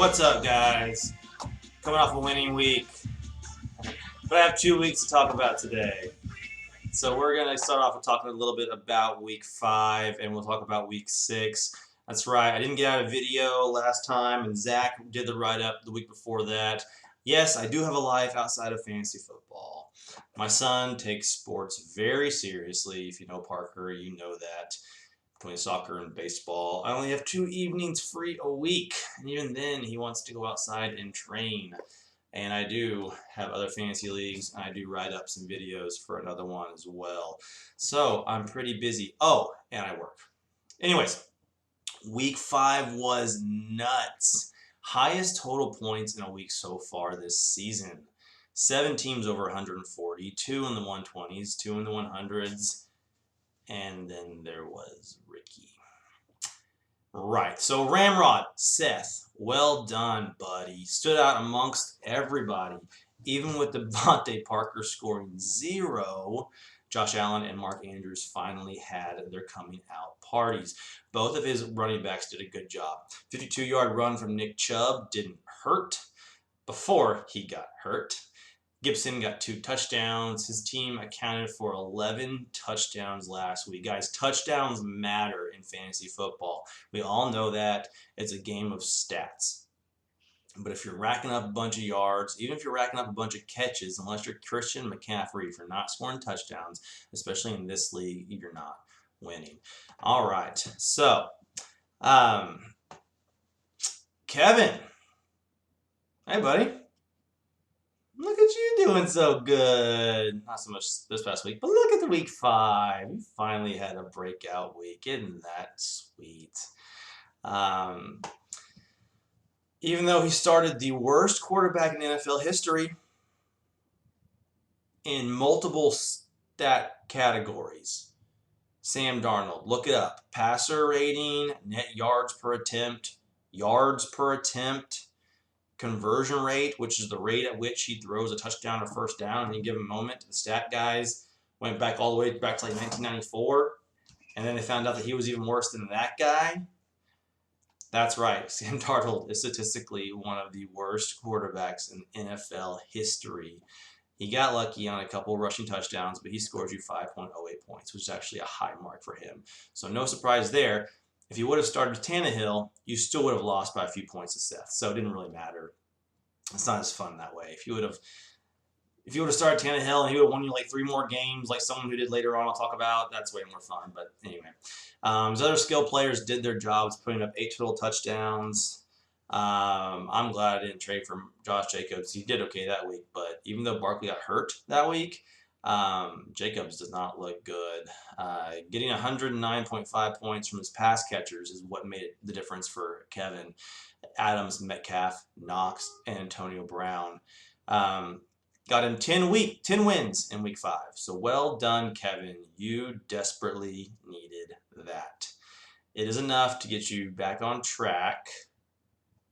What's up, guys? Coming off a winning week, but I have 2 weeks to talk about today. So we're going to start off with talking a little bit about week 5, and we'll talk about week 6. That's right, I didn't get out a video last time, and Zach did the write-up the week before that. Yes, I do have a life outside of fantasy football. My son takes sports very seriously. If you know Parker, you know that. Between soccer and baseball, I only have 2 evenings free a week, and even then he wants to go outside and train. And I do have other fantasy leagues, and I do write-ups and videos for another one as well. So I'm pretty busy. Oh, and I work. Anyways, week 5 was nuts. Highest total points in a week so far this season. 7 teams over 140, 2 in the 120s, 2 in the 100s, and then there was Ricky. Right, so Ramrod, Seth, well done, buddy. Stood out amongst everybody, even with Devontae Parker scoring 0. Josh Allen and Mark Andrews finally had their coming out parties. Both of his running backs did a good job. 52-yard run from Nick Chubb didn't hurt before he got hurt. Gibson got 2 touchdowns. His team accounted for 11 touchdowns last week. Guys, touchdowns matter in fantasy football. We all know that. It's a game of stats. But if you're racking up a bunch of yards, even if you're racking up a bunch of catches, unless you're Christian McCaffrey, if you're not scoring touchdowns, especially in this league, you're not winning. All right, so Kevin. Hey, buddy. Look at you doing so good. Not so much this past week, but look at the week 5. You finally had a breakout week. Isn't that sweet? Even though he started the worst quarterback in NFL history in multiple stat categories, Sam Darnold, look it up. Passer rating, net yards per attempt, conversion rate, which is the rate at which he throws a touchdown or first down in any given moment. The stat guys went back all the way back to like 1994, and then they found out that he was even worse than that guy. That's right. Sam Darnold is statistically one of the worst quarterbacks in NFL history. He got lucky on a couple rushing touchdowns, but he scores you 5.08 points, which is actually a high mark for him. So no surprise there. If you would have started Tannehill, you still would have lost by a few points to Seth. So it didn't really matter. It's not as fun that way. If you would have started Tannehill and he would have won you like 3 more games, like someone who did later on, I'll talk about, that's way more fun. But anyway, his other skill players did their jobs, putting up 8 total touchdowns. I'm glad I didn't trade for Josh Jacobs. He did okay that week, but even though Barkley got hurt that week, Jacobs does not look good. Getting 109.5 points from his pass catchers is what made the difference for Kevin. Adams, Metcalf, Knox, and Antonio Brown. Got him 10 wins in week 5. So well done, Kevin. You desperately needed that. It is enough to get you back on track.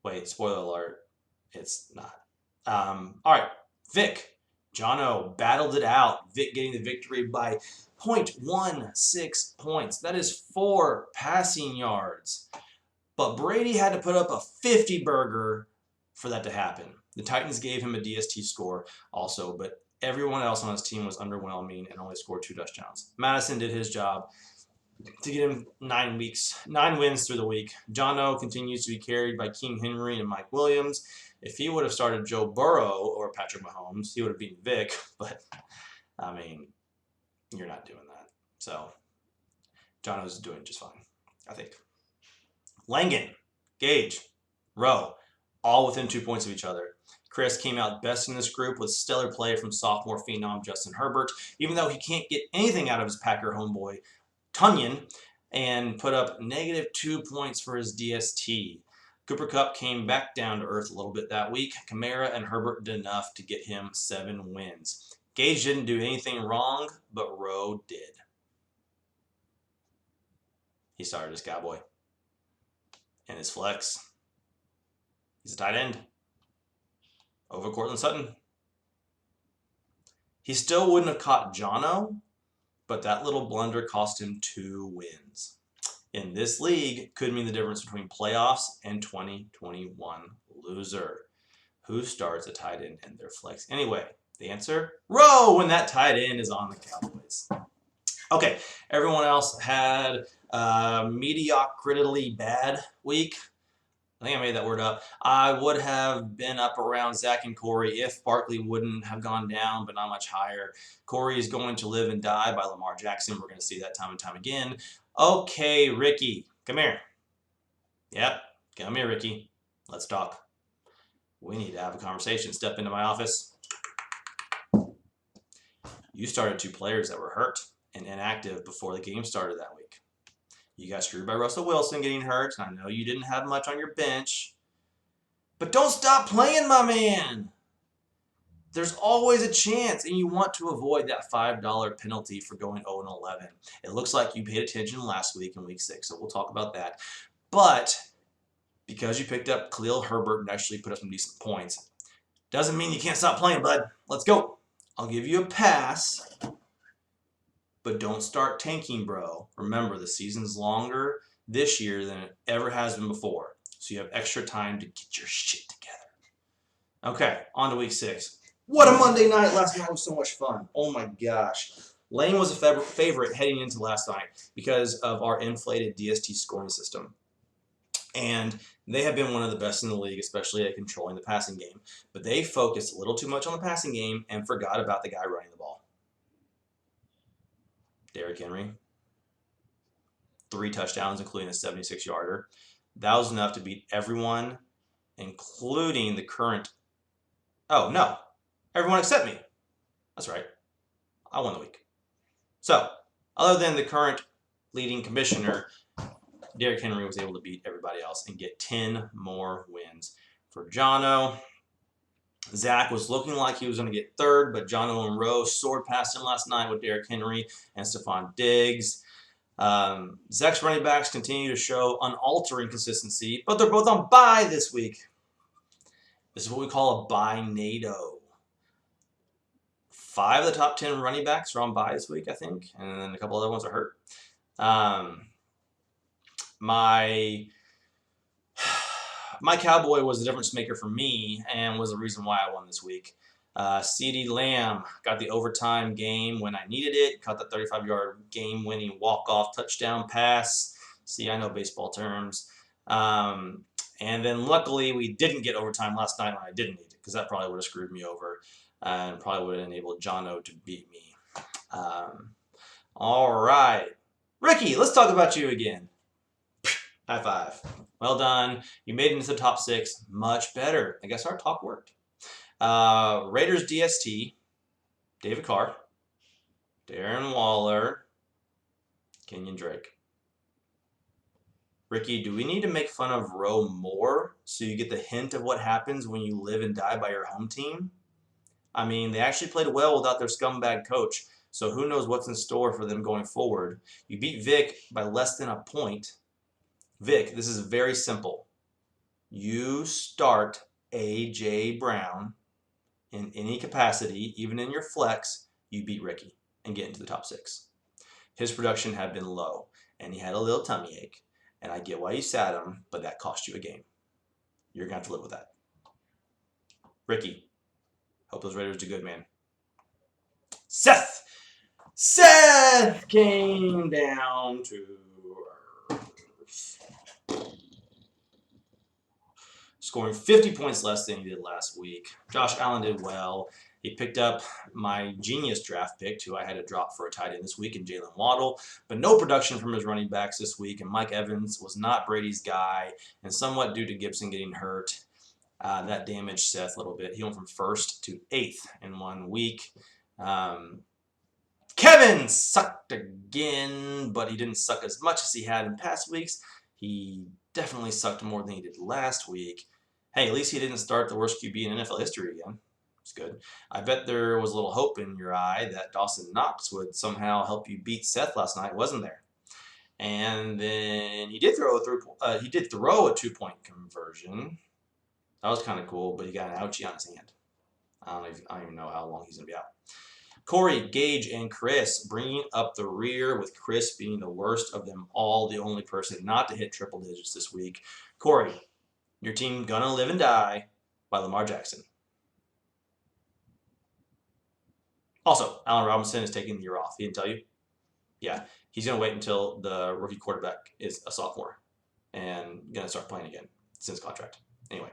Wait, spoiler alert. It's not. All right, Vic. Jono battled it out. Vic getting the victory by 0.16 points. That is 4 passing yards. But Brady had to put up a 50-burger for that to happen. The Titans gave him a DST score also, but everyone else on his team was underwhelming and only scored 2 touchdowns. Madison did his job to get him 9 wins through the week. Jono continues to be carried by King Henry and Mike Williams. If he would have started Joe Burrow or Patrick Mahomes, he would have beaten Vic, but, I mean, you're not doing that. So, Jono's doing just fine, I think. Langan, Gage, Rowe, all within 2 points of each other. Chris came out best in this group with stellar play from sophomore phenom Justin Herbert, even though he can't get anything out of his Packer homeboy, Tunyon, and put up -2 points for his DST. Cooper Kupp came back down to earth a little bit that week. Kamara and Herbert did enough to get him 7 wins. Gage didn't do anything wrong, but Rowe did. He started his cowboy. And his flex. He's a tight end. Over Cortland Sutton. He still wouldn't have caught Jono, but that little blunder cost him 2 wins. In this league, could mean the difference between playoffs and 2021 Loser. Who starts a tight end in their flex? Anyway, the answer, Row, when that tight end is on the Cowboys. Okay, everyone else had a mediocrity bad week. I think I made that word up. I would have been up around Zach and Corey if Barkley wouldn't have gone down, but not much higher. Corey is going to live and die by Lamar Jackson. We're going to see that time and time again. Okay, Ricky, come here. Yep, come here, Ricky. Let's talk. We need to have a conversation. Step into my office. You started 2 players that were hurt and inactive before the game started that week. You got screwed by Russell Wilson getting hurt, and I know you didn't have much on your bench. But don't stop playing, my man. There's always a chance, and you want to avoid that $5 penalty for going 0-11. It looks like you paid attention last week in week 6, so we'll talk about that. But because you picked up Khalil Herbert and actually put up some decent points, doesn't mean you can't stop playing, bud. Let's go. I'll give you a pass, but don't start tanking, bro. Remember, the season's longer this year than it ever has been before, so you have extra time to get your shit together. Okay, on to week 6. What a Monday night. Last night was so much fun. Oh my gosh. Lane was a favorite heading into last night because of our inflated DST scoring system. And they have been one of the best in the league, especially at controlling the passing game. But they focused a little too much on the passing game and forgot about the guy running the ball. Derrick Henry. 3 touchdowns, including a 76-yarder. That was enough to beat everyone, including the current... Oh, no. Everyone except me. That's right. I won the week. So, other than the current leading commissioner, Derrick Henry was able to beat everybody else and get 10 more wins. For Jono, Zach was looking like he was going to get 3rd, but Jono and Rowe soared past him last night with Derrick Henry and Stephon Diggs. Zach's running backs continue to show unaltering consistency, but they're both on bye this week. This is what we call a bye-nado. 5 of the top 10 running backs are on bye this week, I think, and then a couple other ones are hurt. My Cowboy was the difference maker for me and was the reason why I won this week. CeeDee Lamb got the overtime game when I needed it, caught the 35-yard game-winning walk-off touchdown pass. See, I know baseball terms. And then luckily we didn't get overtime last night when I didn't need it, because that probably would have screwed me over and probably would have enabled Jono to beat me. All right. Ricky, let's talk about you again. High five. Well done. You made it into the top 6. Much better. I guess our talk worked. Raiders DST, David Carr, Darren Waller, Kenyon Drake. Ricky, do we need to make fun of Rowe more so you get the hint of what happens when you live and die by your home team? I mean, they actually played well without their scumbag coach, so who knows what's in store for them going forward. You beat Vic by less than a point. Vic, this is very simple. You start A.J. Brown in any capacity, even in your flex, you beat Ricky and get into the top 6. His production had been low, and he had a little tummy ache. And I get why you sat him, but that cost you a game. You're going to have to live with that. Ricky, hope those Raiders do good, man. Seth! Seth came down to earth. Scoring 50 points less than he did last week. Josh Allen did well. He picked up my genius draft pick, who I had to drop for a tight end this week, in Jalen Waddle. But no production from his running backs this week, and Mike Evans was not Brady's guy, and somewhat due to Gibson getting hurt. That damaged Seth a little bit. He went from 1st to 8th in 1 week. Kevin sucked again, but he didn't suck as much as he had in past weeks. He definitely sucked more than he did last week. Hey, at least he didn't start the worst QB in NFL history again. It's good. I bet there was a little hope in your eye that Dawson Knox would somehow help you beat Seth last night. Wasn't there? And then he did throw a 2-point conversion. That was kind of cool, but he got an ouchie on his hand. I don't even know how long he's going to be out. Corey, Gage, and Chris bringing up the rear, with Chris being the worst of them all, the only person not to hit triple digits this week. Corey, Your team Gonna Live and Die by Lamar Jackson. Also, Allen Robinson is taking the year off. He didn't tell you? Yeah, he's going to wait until the rookie quarterback is a sophomore and going to start playing again. It's his contract. Anyway,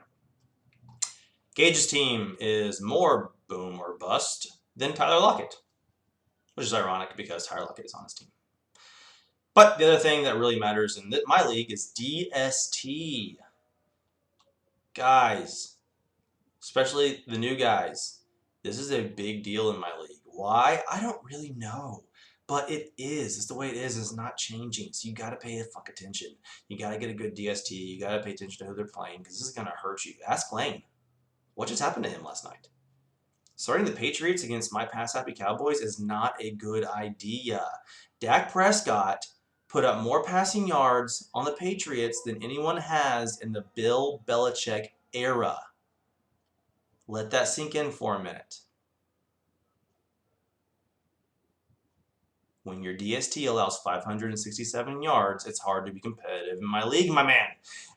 Gage's team is more boom or bust than Tyler Lockett, which is ironic because Tyler Lockett is on his team. But the other thing that really matters in my league is DST. Guys, especially the new guys, this is a big deal in my league. Why? I don't really know. But it is. It's the way it is. It's not changing. So you got to pay the fuck attention. You got to get a good DST. You got to pay attention to who they're playing because this is going to hurt you. Ask Lane. What just happened to him last night? Starting the Patriots against my pass-happy Cowboys is not a good idea. Dak Prescott put up more passing yards on the Patriots than anyone has in the Bill Belichick era. Let that sink in for a minute. When your DST allows 567 yards, it's hard to be competitive in my league, my man.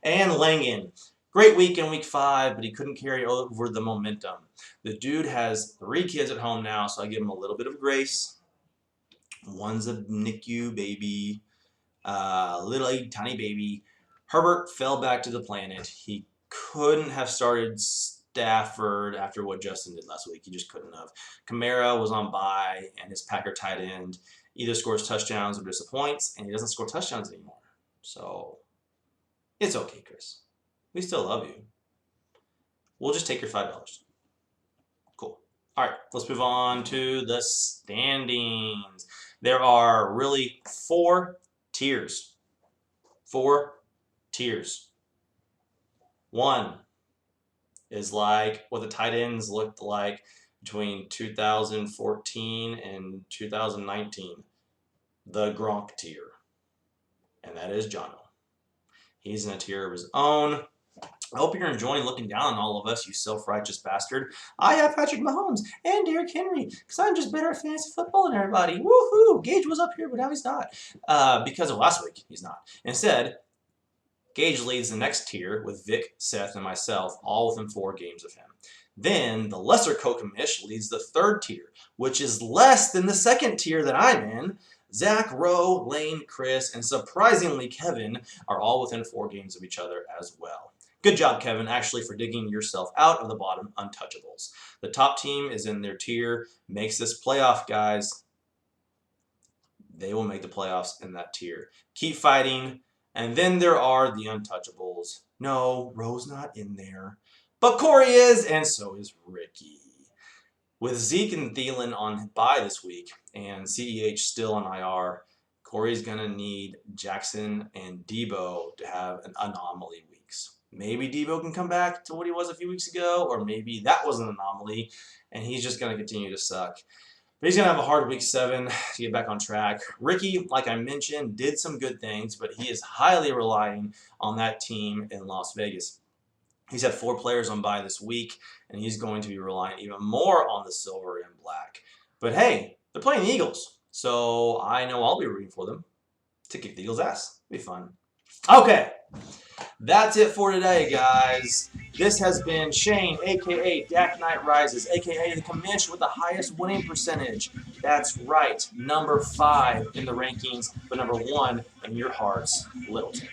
And Langan, great week in week 5, but he couldn't carry over the momentum. The dude has 3 kids at home now, so I give him a little bit of grace. One's a NICU baby, little tiny baby. Herbert fell back to the planet. He couldn't have started Stafford after what Justin did last week. He just couldn't have. Kamara was on bye, and his Packer tight end either scores touchdowns or disappoints, and he doesn't score touchdowns anymore. So it's okay, Chris. We still love you. We'll just take your $5. Cool. All right, let's move on to the standings. There are really 4 tiers. 4 tiers. 1 is like what the tight ends looked like between 2014 and 2019. The Gronk tier. And that is Jono. He's in a tier of his own. I hope you're enjoying looking down on all of us, you self-righteous bastard. I have Patrick Mahomes and Derrick Henry because I'm just better at fantasy football than everybody. Woohoo! Gage was up here, but now he's not. Because of last week, he's not. Instead, Gage leads the next tier with Vic, Seth, and myself, all within 4 games of him. Then the lesser Kokamish leads the 3rd tier, which is less than the 2nd tier that I'm in. Zach, Rowe, Lane, Chris, and surprisingly Kevin are all within 4 games of each other as well. Good job, Kevin, actually, for digging yourself out of the bottom untouchables. The top team is in their tier, makes this playoff, guys. They will make the playoffs in that tier. Keep fighting. And then there are the untouchables. No, Rowe's not in there. But Corey is, and so is Ricky. With Zeke and Thielen on bye this week, and CEH still on IR, Corey's going to need Jackson and Debo to have an anomaly weeks. Maybe Debo can come back to what he was a few weeks ago, or maybe that was an anomaly, and he's just going to continue to suck. But he's going to have a hard week 7 to get back on track. Ricky, like I mentioned, did some good things, but he is highly relying on that team in Las Vegas. He's had 4 players on bye this week, and he's going to be relying even more on the silver and black. But hey, they're playing the Eagles, so I know I'll be rooting for them to kick the Eagles' ass. It'll be fun. Okay, that's it for today, guys. This has been Shane, a.k.a. Dak Knight Rises, a.k.a. the commish with the highest winning percentage. That's right, number 5 in the rankings, but number 1 in your hearts, Lil'Shane.